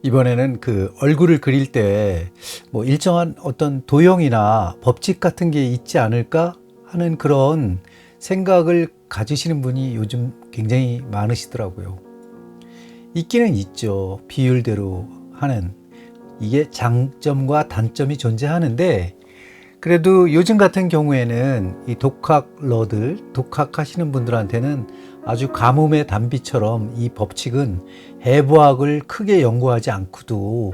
이번에는 그 얼굴을 그릴 때 뭐 일정한 어떤 도형이나 법칙 같은 게 있지 않을까 하는 그런 생각을 가지시는 분이 요즘 굉장히 많으시더라고요. 있기는 있죠. 비율대로 하는. 이게 장점과 단점이 존재하는데, 그래도 요즘 같은 경우에는 이 독학러들, 독학하시는 분들한테는 아주 가뭄의 단비처럼 이 법칙은 해부학을 크게 연구하지 않고도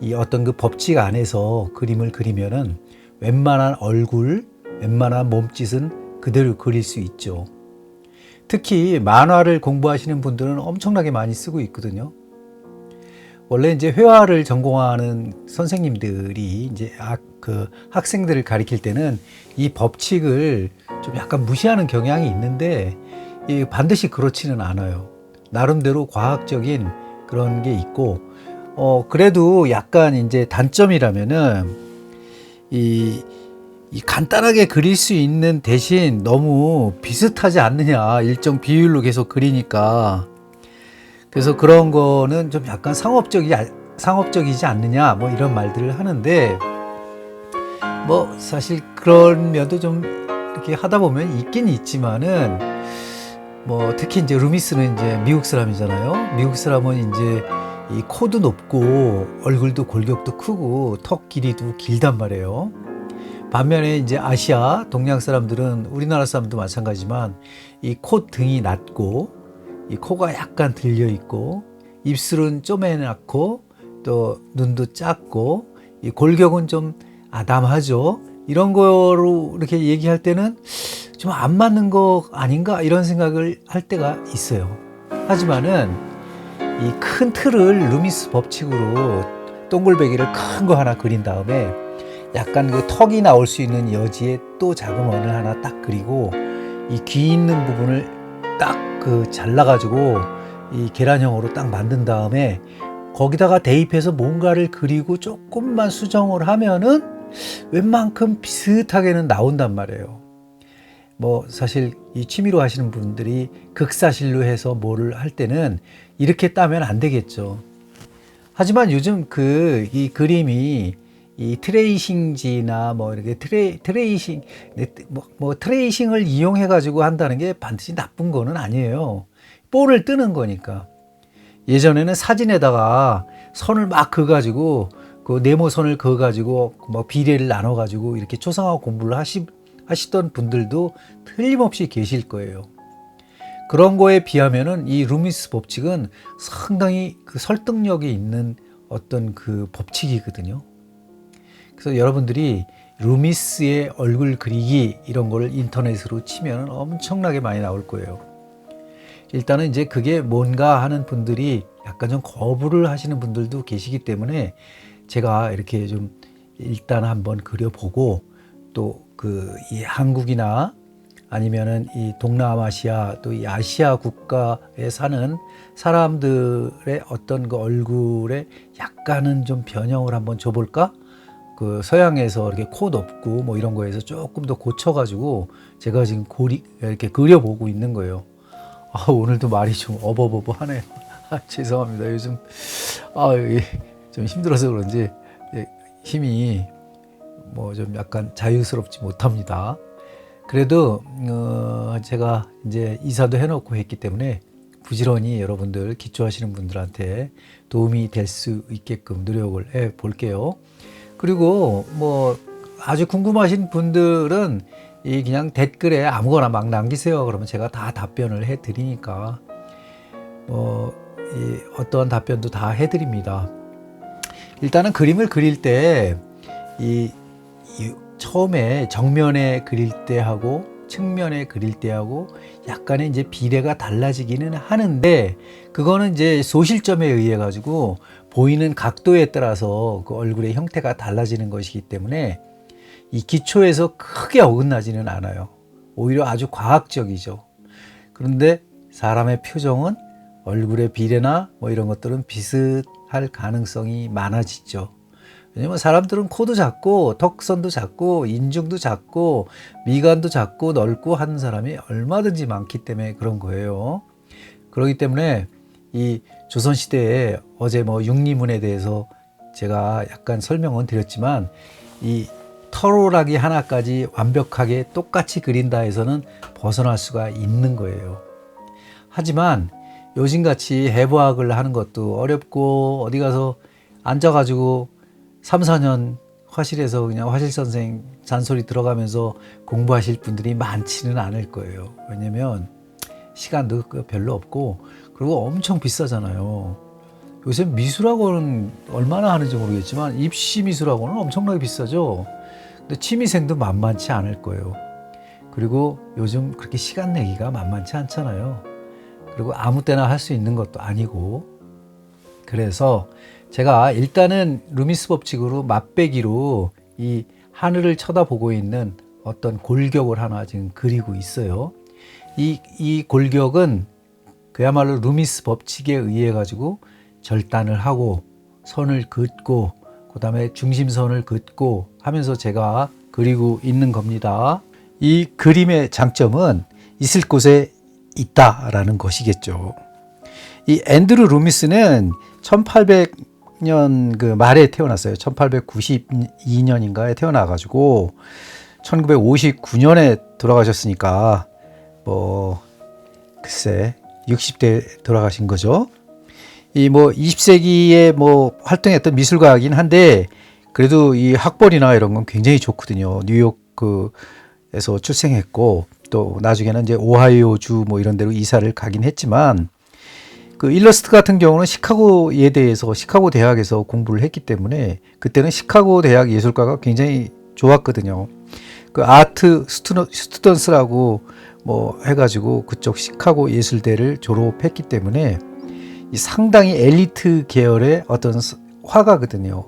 이 어떤 그 법칙 안에서 그림을 그리면은 웬만한 얼굴, 웬만한 몸짓은 그대로 그릴 수 있죠. 특히 만화를 공부하시는 분들은 엄청나게 많이 쓰고 있거든요. 원래 이제 회화를 전공하는 선생님들이 이제 학생들을 가리킬 때는 이 법칙을 좀 약간 무시하는 경향이 있는데 반드시 그렇지는 않아요. 나름대로 과학적인 그런 게 있고, 그래도 약간 이제 단점이라면은 이 간단하게 그릴 수 있는 대신 너무 비슷하지 않느냐, 일정 비율로 계속 그리니까. 그래서 그런 거는 좀 약간 상업적이지 않느냐, 뭐 이런 말들을 하는데, 뭐 사실 그런 면도 좀 이렇게 하다 보면 있긴 있지만은, 뭐 특히 이제 루미스는 이제 미국 사람이잖아요. 미국 사람은 이제 이 코도 높고 얼굴도 골격도 크고 턱 길이도 길단 말이에요. 반면에 이제 아시아 동양 사람들은 우리나라 사람도 마찬가지지만 이 코 등이 낮고 이 코가 약간 들려 있고 입술은 쪼매놨고 또 눈도 작고 이 골격은 좀 아담하죠. 이런 거로 이렇게 얘기할 때는 좀 안 맞는 거 아닌가 이런 생각을 할 때가 있어요. 하지만은 이 큰 틀을 루미스 법칙으로 동글베개를 큰 거 하나 그린 다음에 약간 그 턱이 나올 수 있는 여지에 또 작은 원을 하나 딱 그리고 이 귀 있는 부분을 딱 그 잘라가지고 이 계란형으로 딱 만든 다음에 거기다가 대입해서 뭔가를 그리고 조금만 수정을 하면은 웬만큼 비슷하게는 나온단 말이에요. 뭐 사실 이 취미로 하시는 분들이 극사실로 해서 뭐를 할 때는 이렇게 따면 안 되겠죠. 하지만 요즘 이 그림이 이 트레이싱지나 뭐 이렇게 트레이싱을 이용해 가지고 한다는 게 반드시 나쁜 거는 아니에요. 볼을 뜨는 거니까. 예전에는 사진에다가 선을 막 그어 가지고 그 네모선을 그어 가지고 뭐 비례를 나눠 가지고 이렇게 초상화 공부를 하시던 분들도 틀림없이 계실 거예요. 그런 거에 비하면은 이 루미스 법칙은 상당히 그 설득력이 있는 어떤 그 법칙이거든요. 그래서 여러분들이 루미스의 얼굴 그리기 이런 거를 인터넷으로 치면 엄청나게 많이 나올 거예요. 일단은 이제 그게 뭔가 하는 분들이 약간 좀 거부를 하시는 분들도 계시기 때문에 제가 이렇게 좀 일단 한번 그려보고 또 이 한국이나 아니면은 이 동남아시아 또 이 아시아 국가에 사는 사람들의 어떤 그 얼굴에 약간은 좀 변형을 한번 줘볼까? 그 서양에서 이렇게 코 높고 뭐 이런 거에서 조금 더 고쳐가지고 제가 지금 이렇게 그려보고 있는 거예요. 오늘도 말이 좀 어버버버하네요. 죄송합니다. 요즘 좀 힘들어서 그런지 힘이 뭐 좀 약간 자유스럽지 못합니다. 그래도 제가 이제 이사도 해놓고 했기 때문에 부지런히 여러분들 기초하시는 분들한테 도움이 될 수 있게끔 노력을 해 볼게요. 그리고 뭐 아주 궁금하신 분들은 이 그냥 댓글에 아무거나 막 남기세요. 그러면 제가 다 답변을 해 드리니까 이 어떠한 답변도 다 해 드립니다. 일단은 그림을 그릴 때 처음에 정면에 그릴 때 하고 측면에 그릴 때 하고 약간의 이제 비례가 달라지기는 하는데 그거는 이제 소실점에 의해 가지고 보이는 각도에 따라서 그 얼굴의 형태가 달라지는 것이기 때문에 이 기초에서 크게 어긋나지는 않아요. 오히려 아주 과학적이죠. 그런데 사람의 표정은 얼굴의 비례나 뭐 이런 것들은 비슷할 가능성이 많아지죠. 왜냐면 사람들은 코도 작고 턱선도 작고 인중도 작고 미간도 작고 넓고 하는 사람이 얼마든지 많기 때문에 그런 거예요. 그렇기 때문에 이 조선시대에 어제 뭐 육리문에 대해서 제가 약간 설명은 드렸지만 이 터로라기 하나까지 완벽하게 똑같이 그린다 해서는 벗어날 수가 있는 거예요. 하지만 요즘같이 해부학을 하는 것도 어렵고 어디 가서 앉아가지고 3, 4년 화실에서 그냥 화실 선생 잔소리 들어가면서 공부하실 분들이 많지는 않을 거예요. 왜냐면 시간도 별로 없고 그리고 엄청 비싸잖아요. 요새 미술학원은 얼마나 하는지 모르겠지만 입시 미술학원은 엄청나게 비싸죠. 근데 취미생도 만만치 않을 거예요. 그리고 요즘 그렇게 시간 내기가 만만치 않잖아요. 그리고 아무 때나 할 수 있는 것도 아니고. 그래서 제가 일단은 루미스 법칙으로 맛배기로 이 하늘을 쳐다보고 있는 어떤 골격을 하나 지금 그리고 있어요. 이 골격은 그야말로 루미스 법칙에 의해 가지고 절단을 하고 선을 긋고 그 다음에 중심선을 긋고 하면서 제가 그리고 있는 겁니다. 이 그림의 장점은 있을 곳에 있다라는 것이겠죠. 이 앤드루 루미스는 1800년 그 말에 태어났어요. 1892년인가에 태어나가지고 1959년에 돌아가셨으니까 뭐 글쎄 60대 돌아가신 거죠. 이 뭐 20세기에 뭐 활동했던 미술가이긴 한데 그래도 이 학벌이나 이런 건 굉장히 좋거든요. 뉴욕 에서 출생했고 또 나중에는 이제 오하이오주 뭐 이런 데로 이사를 가긴 했지만 그 일러스트 같은 경우는 시카고 대학에서 공부를 했기 때문에 그때는 시카고 대학 예술가가 굉장히 좋았거든요. 그 아트 스튜던스라고 뭐 해가지고 그쪽 시카고 예술대를 졸업했기 때문에 이 상당히 엘리트 계열의 어떤 화가거든요.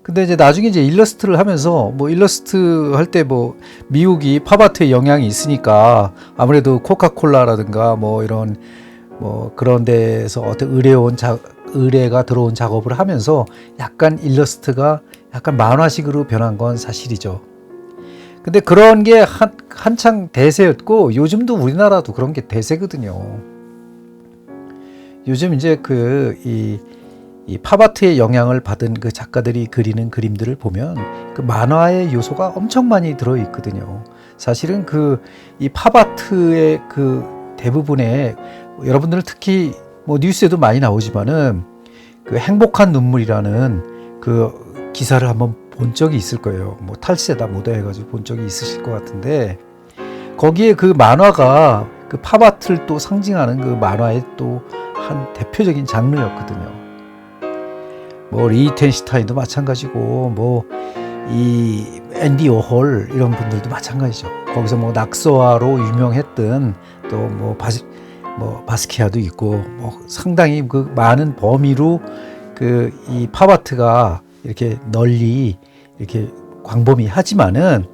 근데 이제 나중에 이제 일러스트를 하면서 뭐 일러스트 할 때 뭐 미국이 팝아트의 영향이 있으니까 아무래도 코카콜라라든가 뭐 이런 뭐 그런 데서 어떤 의뢰가 들어온 작업을 하면서 약간 일러스트가 약간 만화식으로 변한 건 사실이죠. 근데 그런 게 한창 대세였고 요즘도 우리나라도 그런 게 대세거든요. 요즘 이제 이 팝아트의 영향을 받은 그 작가들이 그리는 그림들을 보면 그 만화의 요소가 엄청 많이 들어있거든요. 사실은 이 팝아트의 그 대부분의 여러분들 특히 뭐 뉴스에도 많이 나오지만은 그 행복한 눈물이라는 그 기사를 한번 본 적이 있을 거예요. 뭐 탈세다 뭐다 해가지고 본 적이 있으실 것 같은데 거기에 그 만화가 그 팝아트를 또 상징하는 그 만화의 또 한 대표적인 장르였거든요. 뭐 리히텐슈타인도 마찬가지고 뭐 이 앤디 워홀 이런 분들도 마찬가지죠. 거기서 뭐 낙서화로 유명했던 또 뭐 바스키아도 있고 뭐 상당히 그 많은 범위로 그 이 팝아트가 이렇게 널리 이렇게 광범위하지만은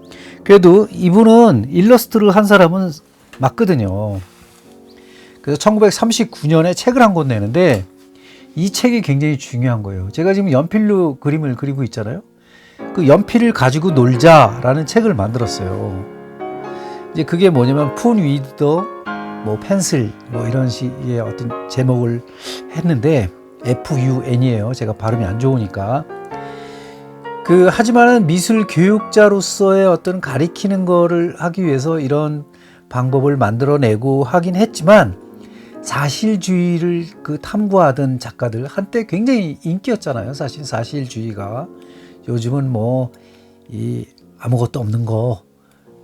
그래도 이분은 일러스트를 한 사람은 맞거든요. 그래서 1939년에 책을 한 권 내는데 이 책이 굉장히 중요한 거예요. 제가 지금 연필로 그림을 그리고 있잖아요. 그 연필을 가지고 놀자라는 책을 만들었어요. 이제 그게 뭐냐면 푼 위드 뭐 펜슬 뭐 이런 식의 어떤 제목을 했는데 FUN이에요. 제가 발음이 안 좋으니까. 하지만은 미술 교육자로서의 어떤 가리키는 거를 하기 위해서 이런 방법을 만들어내고 하긴 했지만 사실주의를 탐구하던 작가들 한때 굉장히 인기였잖아요. 사실 사실주의가 요즘은 뭐 이 아무것도 없는 거,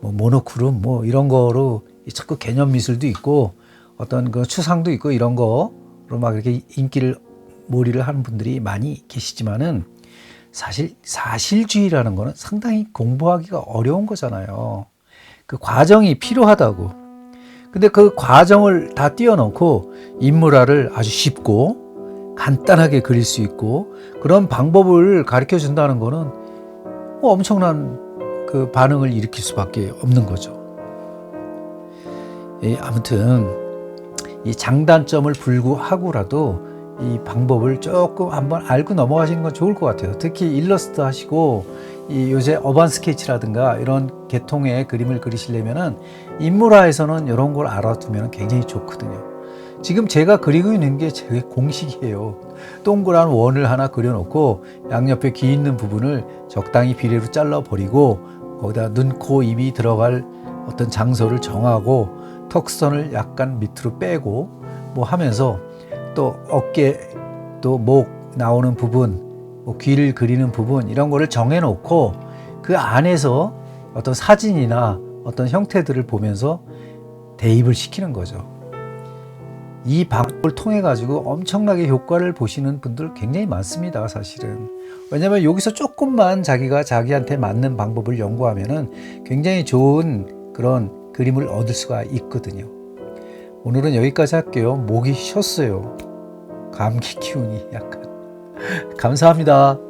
뭐 모노크롬 뭐 이런 거로 자꾸 개념 미술도 있고 어떤 그 추상도 있고 이런 거로 막 이렇게 인기를 몰이를 하는 분들이 많이 계시지만은 사실 사실주의라는 거는 상당히 공부하기가 어려운 거잖아요. 그 과정이 필요하다고. 근데 그 과정을 다 띄워놓고 인물화를 아주 쉽고 간단하게 그릴 수 있고 그런 방법을 가르쳐 준다는 거는 뭐 엄청난 그 반응을 일으킬 수밖에 없는 거죠. 아무튼 이 장단점을 불구하고라도 이 방법을 조금 한번 알고 넘어가시는 건 좋을 것 같아요. 특히 일러스트 하시고 이 요새 어반 스케치라든가 이런 계통의 그림을 그리시려면은 인물화에서는 이런 걸 알아두면 굉장히 좋거든요. 지금 제가 그리고 있는 게 제 공식이에요. 동그란 원을 하나 그려놓고 양옆에 기 있는 부분을 적당히 비례로 잘라버리고 거기다 눈, 코, 입이 들어갈 어떤 장소를 정하고 턱선을 약간 밑으로 빼고 뭐 하면서 또 어깨 또 목 나오는 부분 뭐 귀를 그리는 부분 이런 거를 정해놓고 그 안에서 어떤 사진이나 어떤 형태들을 보면서 대입을 시키는 거죠. 이 방법을 통해 가지고 엄청나게 효과를 보시는 분들 굉장히 많습니다, 사실은. 왜냐하면 여기서 조금만 자기가 자기한테 맞는 방법을 연구하면은 굉장히 좋은 그런 그림을 얻을 수가 있거든요. 오늘은 여기까지 할게요. 목이 쉬었어요. 감기 기운이 약간. 감사합니다.